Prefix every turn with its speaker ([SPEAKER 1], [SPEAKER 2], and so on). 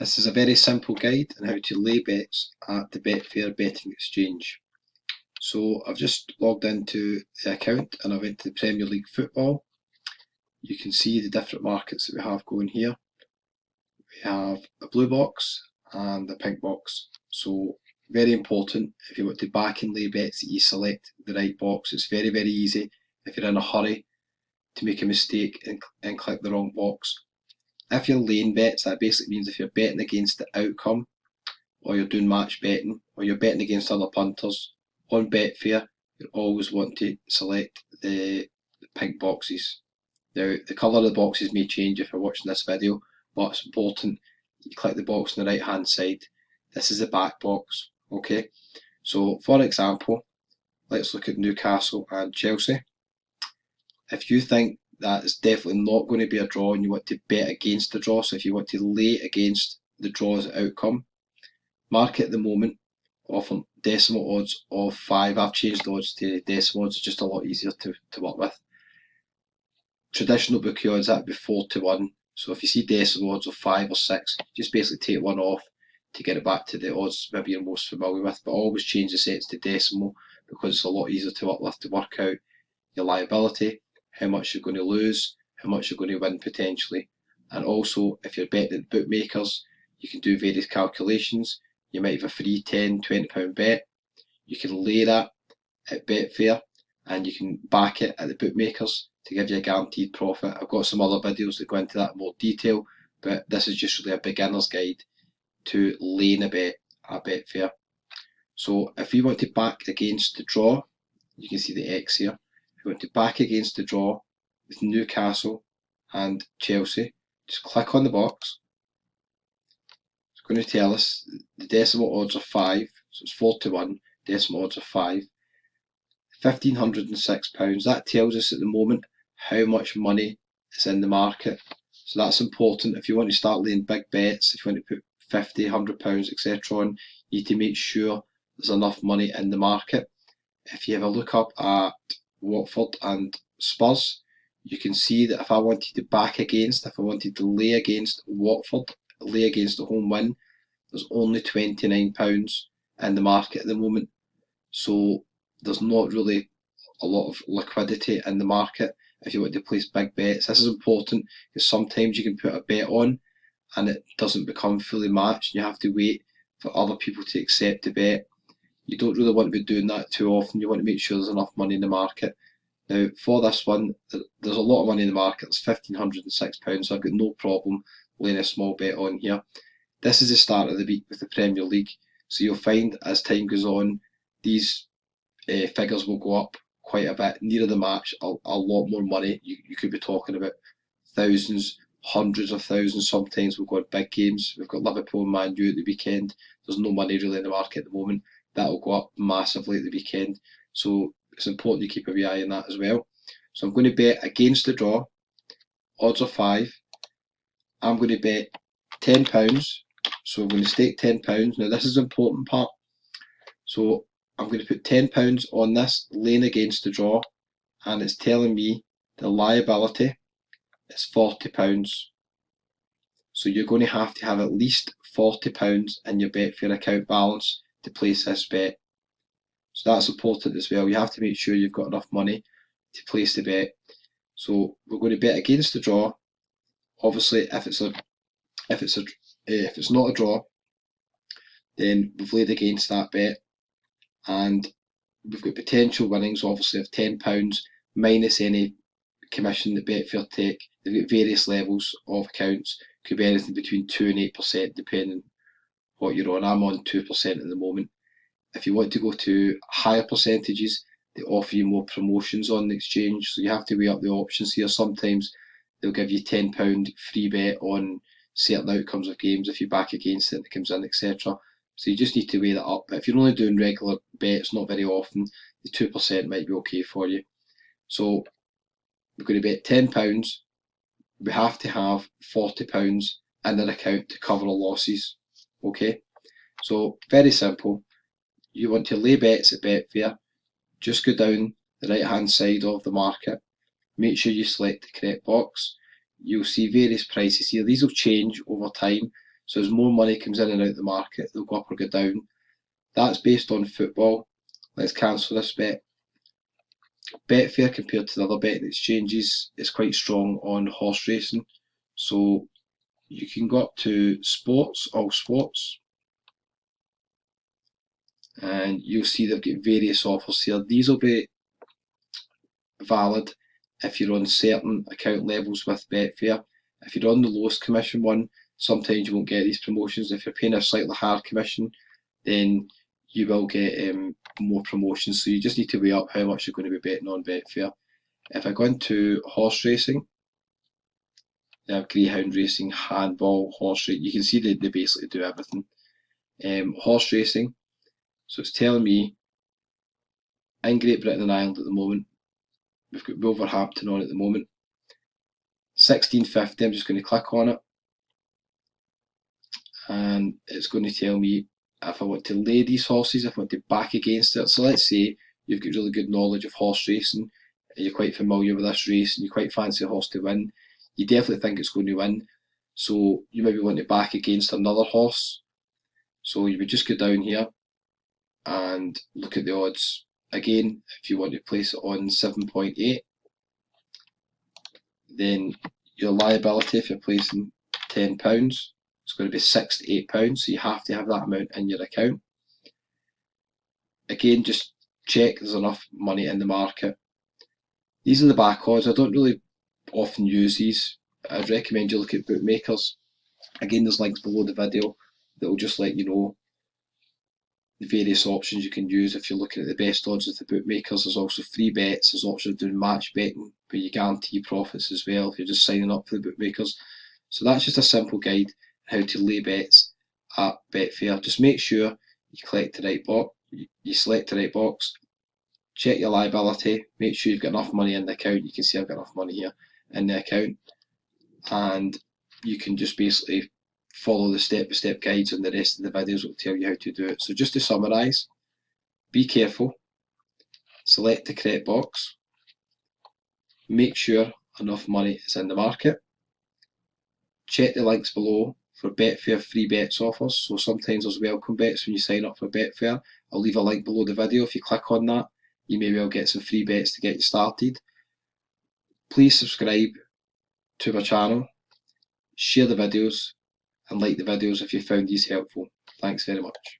[SPEAKER 1] This is a very simple guide on how to lay bets at the Betfair betting exchange. So I've just logged into the account and I went to the Premier League football. You can see the different markets that we have going here. We have a blue box and a pink box. So very important, if you want to back and lay bets, that you select the right box. It's very, very easy if you're in a hurry to make a mistake and click the wrong box. If you're laying bets, that basically means if you're betting against the outcome, or you're doing match betting, or you're betting against other punters, on Betfair, you always want to select the pink boxes. Now, the colour of the boxes may change if you're watching this video, but it's important you click the box on the right hand side. This is the back box, okay? So, for example, let's look at Newcastle and Chelsea. If you think that is definitely not going to be a draw and you want to bet against the draw, so if you want to lay against the draw's outcome, market at the moment offer decimal odds of 5. I've changed the odds to decimal odds, it's just a lot easier to work with. Traditional bookie odds, that'd be 4 to 1. So if you see decimal odds of 5 or 6, just basically take one off to get it back to the odds maybe you're most familiar with. But always change the sets to decimal because it's a lot easier to work with to work out your liability, how much you're going to lose, how much you're going to win potentially. And also, if you're betting at bookmakers, you can do various calculations. You might have a free £10, £20 bet. You can lay that at Betfair and you can back it at the bookmakers to give you a guaranteed profit. I've got some other videos that go into that in more detail, but this is just really a beginner's guide to laying a bet at Betfair. So if you want to back against the draw, you can see the X here. If you want to back against the draw with Newcastle and Chelsea, just click on the box. It's going to tell us the decimal odds are 5, so it's 4 to 1, decimal odds are 5. £1,506, that tells us at the moment how much money is in the market. So that's important. If you want to start laying big bets, if you want to put £50, £100, etc. on, you need to make sure there's enough money in the market. If you have a look up at Watford and Spurs, you can see that if I wanted to back against, if I wanted to lay against Watford, lay against the home win, there's only £29 in the market at the moment. So there's not really a lot of liquidity in the market if you want to place big bets. This is important because sometimes you can put a bet on and it doesn't become fully matched. You have to wait for other people to accept the bet. You don't really want to be doing that too often. You want to make sure there's enough money in the market. Now, for this one, there's a lot of money in the market. It's £1,506, so I've got no problem laying a small bet on here. This is the start of the week with the Premier League, so you'll find as time goes on, these figures will go up quite a bit. Nearer the match, a lot more money. You could be talking about thousands, hundreds of thousands. Sometimes we've got big games. We've got Liverpool and Man U at the weekend. There's no money really in the market at the moment. That'll go up massively at the weekend. So it's important to keep a wee eye on that as well. So I'm going to bet against the draw. Odds are 5. I'm going to bet £10. So I'm going to stake £10. Now this is the important part. So I'm going to put £10 on this, laying against the draw, and it's telling me the liability is £40. So you're going to have at least £40 in your Betfair account balance to place this bet. So that's important as well. You have to make sure you've got enough money to place the bet. So we're going to bet against the draw. Obviously, if it's not a draw, then we've laid against that bet, and we've got potential winnings obviously of £10 minus any commission that Betfair take. They've got various levels of accounts, could be anything between 2 and 8% depending what you're on. I'm on 2% at the moment. If you want to go to higher percentages, they offer you more promotions on the exchange, so you have to weigh up the options here. Sometimes they'll give you £10 free bet on certain outcomes of games if you back against it and it comes in, etc. So you just need to weigh that up. But if you're only doing regular bets, not very often, the 2% might be okay for you. So we're going to bet £10. We have to have £40 in our account to cover our losses. Okay, so very simple. You want to lay bets at Betfair, just go down the right hand side of the market, make sure you select the correct box. You'll see various prices here. These will change over time, So as more money comes in and out of the market, they'll go up or go down. That's based on football. Let's cancel this bet. Betfair, compared to the other betting exchanges, is quite strong on horse racing. So you can go up to sports, all sports, and you'll see they've got various offers here. These will be valid if you're on certain account levels with Betfair. If you're on the lowest commission one, sometimes you won't get these promotions. If you're paying a slightly higher commission, then you will get more promotions. So you just need to weigh up how much you're going to be betting on Betfair. If I go into horse racing, they have greyhound racing, handball, horse racing. You can see they basically do everything. Horse racing, so it's telling me in Great Britain and Ireland at the moment, we've got Wolverhampton on at the moment. 16.50, I'm just going to click on it, and it's going to tell me if I want to lay these horses, if I want to back against it. So let's say you've got really good knowledge of horse racing, and you're quite familiar with this race, and you quite fancy a horse to win. You definitely think it's going to win, so you maybe want to back against another horse. So you would just go down here and look at the odds. Again, if you want to place it on 7.8, then your liability, if you're placing £10, it's going to be £6 to £8, so you have to have that amount in your account. Again, just check there's enough money in the market. These are the back odds. I don't really often use these. I'd recommend you look at bookmakers. Again, there's links below the video that will just let you know the various options you can use if you're looking at the best odds with the bookmakers. There's also free bets, there's options of doing match betting where you guarantee profits as well if you're just signing up for the bookmakers. So that's just a simple guide on how to lay bets at Betfair. Just make sure you select the right box, check your liability, make sure you've got enough money in the account. You can see I've got enough money here in the account, and you can just basically follow the step-by-step guides, and the rest of the videos will tell you how to do it. So just to summarise, be careful, select the correct box, make sure enough money is in the market, check the links below for Betfair free bets offers. So sometimes there's welcome bets when you sign up for Betfair. I'll leave a link below the video. If you click on that, you may well get some free bets to get you started. Please subscribe to my channel, share the videos, and like the videos if you found these helpful. Thanks very much.